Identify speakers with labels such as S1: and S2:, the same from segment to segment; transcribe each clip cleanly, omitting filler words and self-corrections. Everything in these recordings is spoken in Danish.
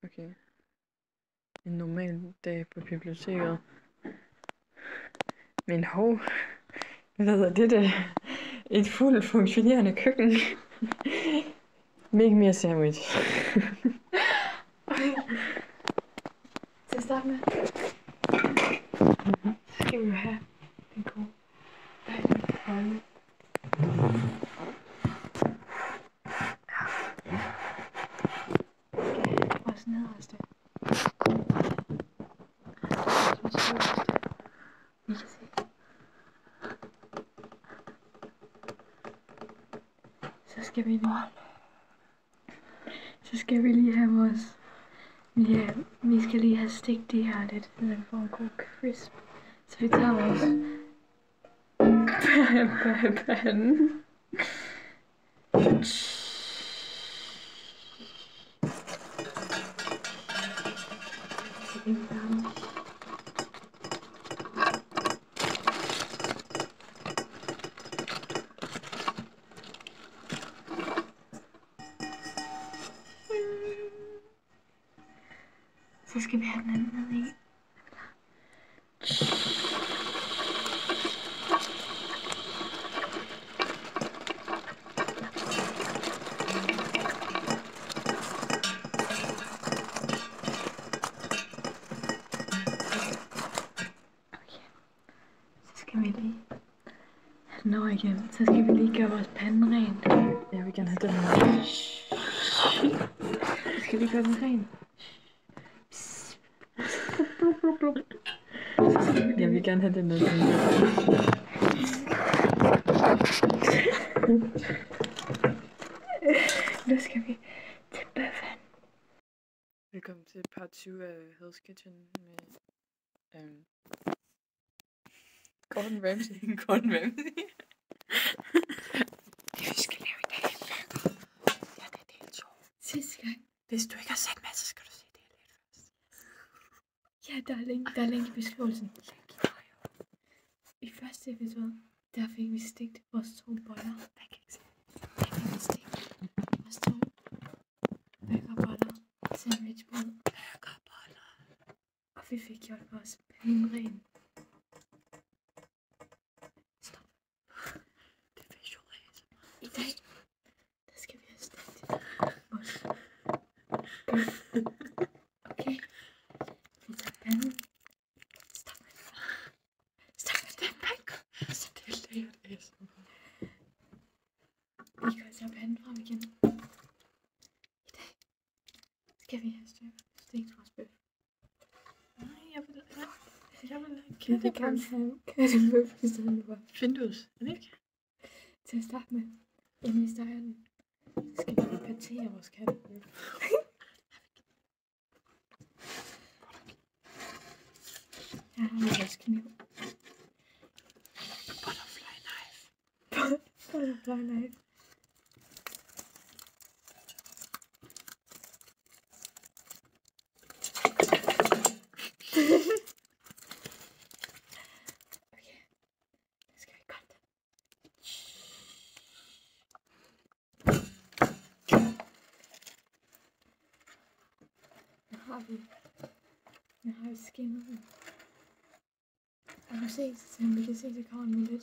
S1: Okay. En normal dag på biblioteket. Men hov, hvad er det? Et fuldt funktionerende køkken. Make me a sandwich.
S2: Til at starte med, så skal vi jo have en god bolle. Vores nederste. Vi kan se. Så skal vi lige have vores... Ja, vi skal lige have stegt det her lidt, så vi får en god crisp. Så vi tager vores pande. Så skal vi have den anden ned i. Nå igen, så skal vi lige gøre vores pande rent.
S1: Jeg vil gerne have den her.
S2: Så skal vi gøre den ren.
S1: Jeg vil gerne have den med.
S2: Nu skal vi til bøffen.
S1: Velkommen til part 20 af Hell's Kitchen med Gordon Ramsay.
S3: Gordon Ramsay.
S2: Det vi skal lave i dag.
S3: Ja, det er del 2.
S2: Sidste gang.
S3: Hvis du ikke har set med, så skal du se det lidt først.
S2: Ja, der er link i beskrivelsen. I første episode, der fik vi stegt vores 2 boller. Jeg kan ikke se. Der fik vi stegt vores 2 burgerboller, sandwichbrød,
S3: Burgerboller.
S2: og vi fik gjort vores pande ren. Stop.
S3: Det er visual ASMR.
S2: I dag, der skal vi have stegt vores bøf. Okay. Vi tager panden. Stop. Stop.
S3: Det er bacon. Så det er lært ASMR.
S2: Vi kan tage panden frem igen. I dag skal vi have stegt vores bøf.
S3: Nej, jeg vil
S2: Vi vil gerne have kattebøf i stedet for.
S3: Findus, er det ikke?
S2: Til at starte med, inden vi steger den, så skal vi partere vores kattebøf. Her har vi vores kniv.
S3: Butterfly knife.
S2: Butterfly knife. Okay, det skal vi godt. Nu har vi skinnet den. Og nu ses, som vi kan se, så kommer den med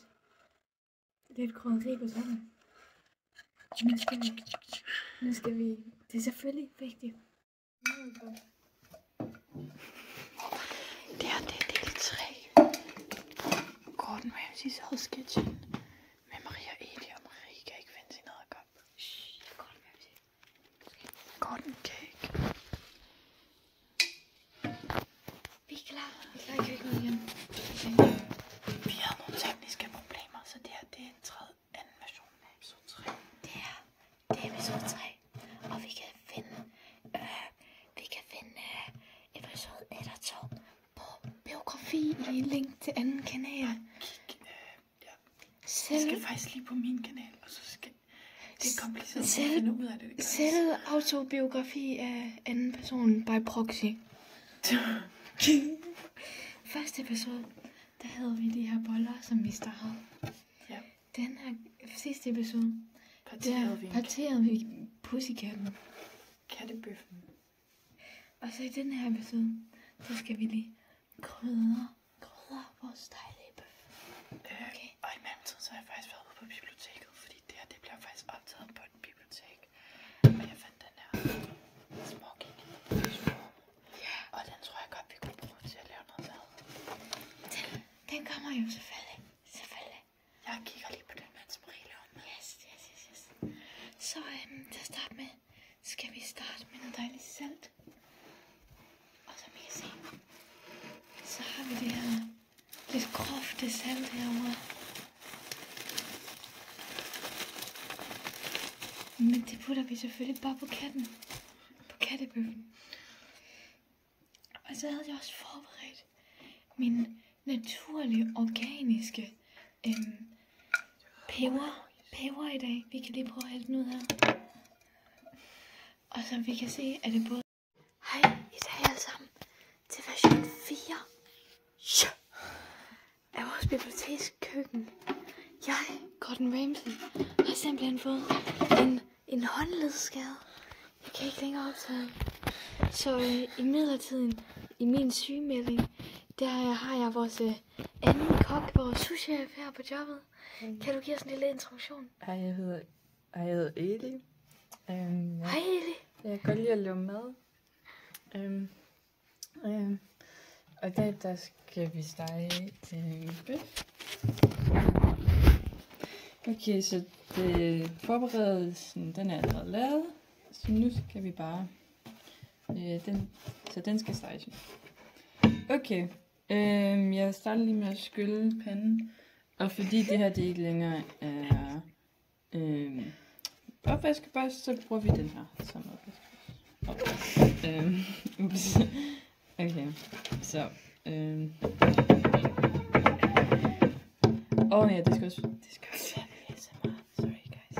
S2: lidt krydderi på toppen. Nu skal vi, det er selvfølgelig vigtigt.
S3: Det her, det er del 3. Gordon Ramsays Hell's Kitchen. Med Maria Edi, og Marie kan ikke finde sin edderkop.
S2: Gordon Ramsay.
S3: Gordon Cake.
S2: Vi er klar. Vi er klar i køkkenet igen.
S3: Vi havde nogle tekniske problemer, så det her, det er en anden version af episode 3.
S2: Det er episode 3. Og vi kan finde episode 1 og 2 på biografi i link til anden kanal.
S3: Jeg skal faktisk lige på min kanal, og så skal... Det er kompliceret at finde ud af det.
S2: Selv autobiografi af anden person by proxy. Første episode, der havde vi de her boller, som vi startede.
S3: Ja.
S2: Den her sidste episode,
S3: Parterede vi
S2: parterede vi pussykatten.
S3: kattebøffen.
S2: Og så i den her episode, så skal vi lige krydre vores dejlige bøf. Okay.
S3: Og i mellemtiden så har jeg faktisk været ude på biblioteket, fordi det her, det bliver faktisk optaget på et bibliotek. Og jeg fandt den her smågik. Ja. Og den tror jeg godt, vi kunne bruge til at lave noget mad.
S2: Den kommer jo selvfølgelig.
S3: Jeg kigger lige på den, mens Marie laver mad.
S2: Yes. Så til at starte med, skal vi starte med noget dejligt salt. Og som I kan se, så har vi det her lidt grofte salt herovre. Men det putter vi selvfølgelig bare på katten. På kattebøffen. Og så havde jeg også forberedt min naturlige, organiske peber i dag. Vi kan lige prøve at hælde den ud her. Og som vi kan se, er det både... Hej, i dag alle sammen til version 4 af vores bibliotekskøkken. Jeg, Gordon Ramsay, har simpelthen fået en håndledsskade. Jeg kan ikke længere optage. Så i midlertiden, i min sygemelding, der har jeg vores anden kok, vores souschef her på jobbet. Kan du give os en lille introduktion?
S1: Hej, jeg hedder Eli.
S2: Hej Eli.
S1: Jeg kan godt lide at lave mad. Og i dag, der skal vi stege bøf. Okay, så forberedelsen, den er allerede lavet. Så nu skal vi bare... den skal steges. Okay, jeg starter lige med at skylle panden. Og fordi det her det ikke længere er opvaskeboks, så bruger vi den her som opvaskeboks. Ups. Okay, så... ja, det skal også være ASMR. Sorry guys.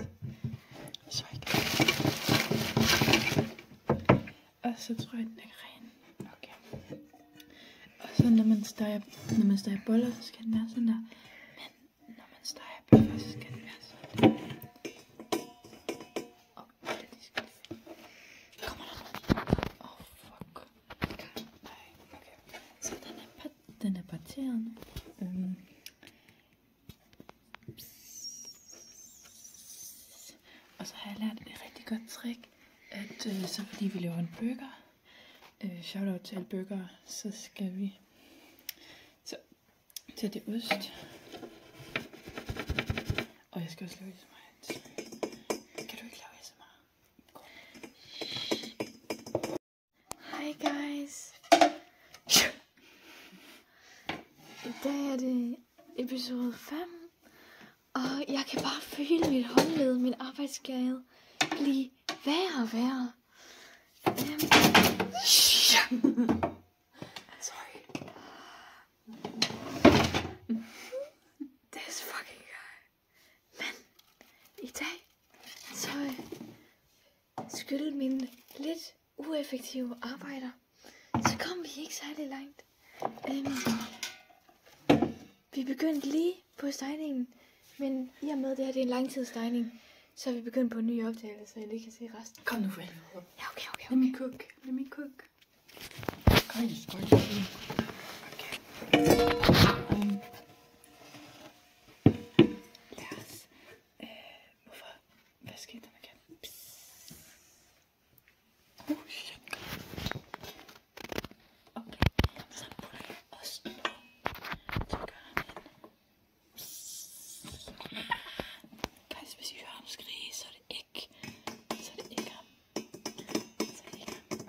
S1: Og så tror jeg, den er ren. Okay. Og så når man steger boller, så skal den være sådan der. Men når man steger bøffer, så skal den være sådan der.
S2: Kommer der noget?
S1: Fuck. Nej, okay. Så den er parteret nu. Og så har jeg lært et rigtig godt trick, at så fordi vi laver en burger, shoutout til alle burger, så skal vi så tage det ost. Og jeg skal også lave ASMR. Kan du ikke lave ASMR?
S2: Hej guys. I dag er det episode 5. Og jeg kan bare føle mit håndled, min arbejdsskade, blive værre og værre.
S1: Sorry.
S2: Det er så fucking godt. Men i dag, så skyldes mine lidt ueffektive arbejder, så kom vi ikke særlig langt. Vi begyndte lige på stegningen. Men i og med det her, det er en langtidsstejning, så er vi begyndt på en ny optagelse, så jeg lige kan se resten.
S1: Kom nu for helvede.
S2: Ja, okay.
S1: Let me cook. Guys. Okay. Lad os... hvorfor? Hvad skete der med katten? Shit. Okay. Så putter jeg også noget. Så gør han en... Guys, hvis I hører ham skrige, så er det ikke ham.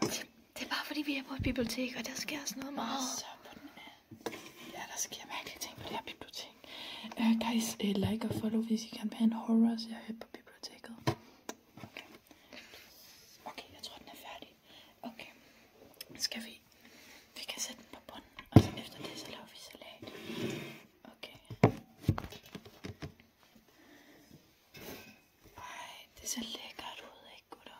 S1: Okay.
S2: Det er bare fordi, vi er på et bibliotek, og der sker sådan noget meget.
S1: Så på den anden. Ja, der sker mærkelige ting på det her bibliotek. Guys, like og follow, hvis I kan have en horror, så jeg hører på biblioteket. Okay, jeg tror, den er færdig. Okay, skal vi kan sætte den på bunden, og så efter det, så laver vi salat. Okay. Ej, det ser lækkert ud, ikke gutter?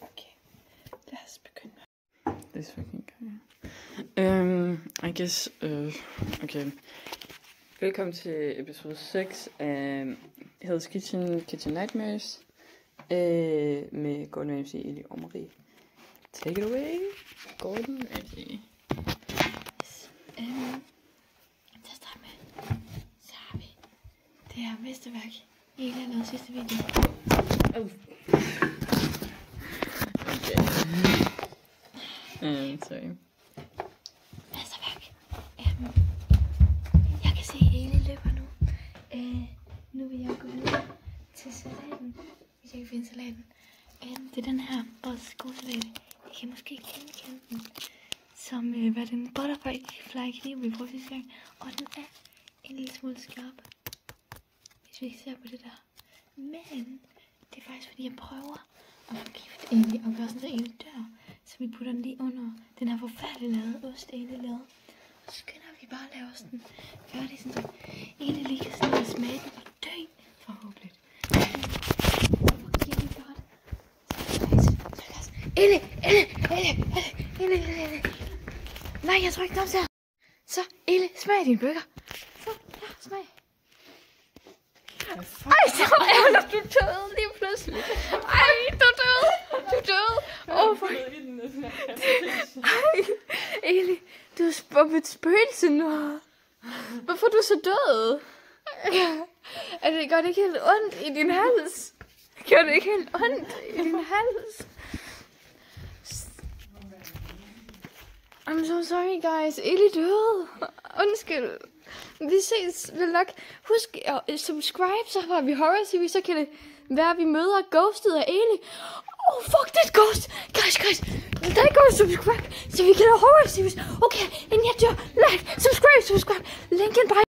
S1: Okay, lad os begynde.
S3: This fucking guy. I guess, okay. Velkommen til episode 6 af Hell's Kitchen Nightmares. Med Gordon Ramsay, Eli og Marie. Take it away, Gordon Ramsay.
S2: Yes. Til at starte med, så har vi det her mesterværk. Eli har lavet sidste video.
S3: Okay. Sorry.
S2: Mesterværk. Jeg kan se, at Eli løber nu. Nu vil jeg gå ned til salaten, hvis jeg kan finde salaten. Det er den her skosalat. I kan måske genkende den som hvad den butterfly kniv, vi prøvede sidste gang. Og den er en lille smule skarp, hvis vi ser på det der. Men det er faktisk fordi jeg prøver at forgifte Eli og gøre sådan, så Eli dør. Så vi putter den lige under den her forfærdelige lavede ost, Eli lavede. Og så skynder vi bare at lave osten færdig, sådan så Eli lige kan sådan at smage den og dø forhåbentlig. Eli! Nej, jeg tror ikke, der er. Så, Eli, smag din burger. Så, ja, smag. Ej, så ærger du døde lige pludselig. Ej, du døde. Åh, for... Ej, Eli, du er et spøgelse nu. Hvorfor er du så død? Gør det ikke helt ondt i din hals? Gør det ikke helt ondt i din hals? I'm so sorry, guys. Eli døde. Undskyld. Vi ses vel nok. Husk at subscribe, så har vi horror series, så kan det være, at vi møder ghostet af Eli. Oh, fuck, det er et ghost. Guys. Der er ghost, subscribe, så vi kan lave horror series. Okay, inden jeg dør, like, subscribe. Linken bare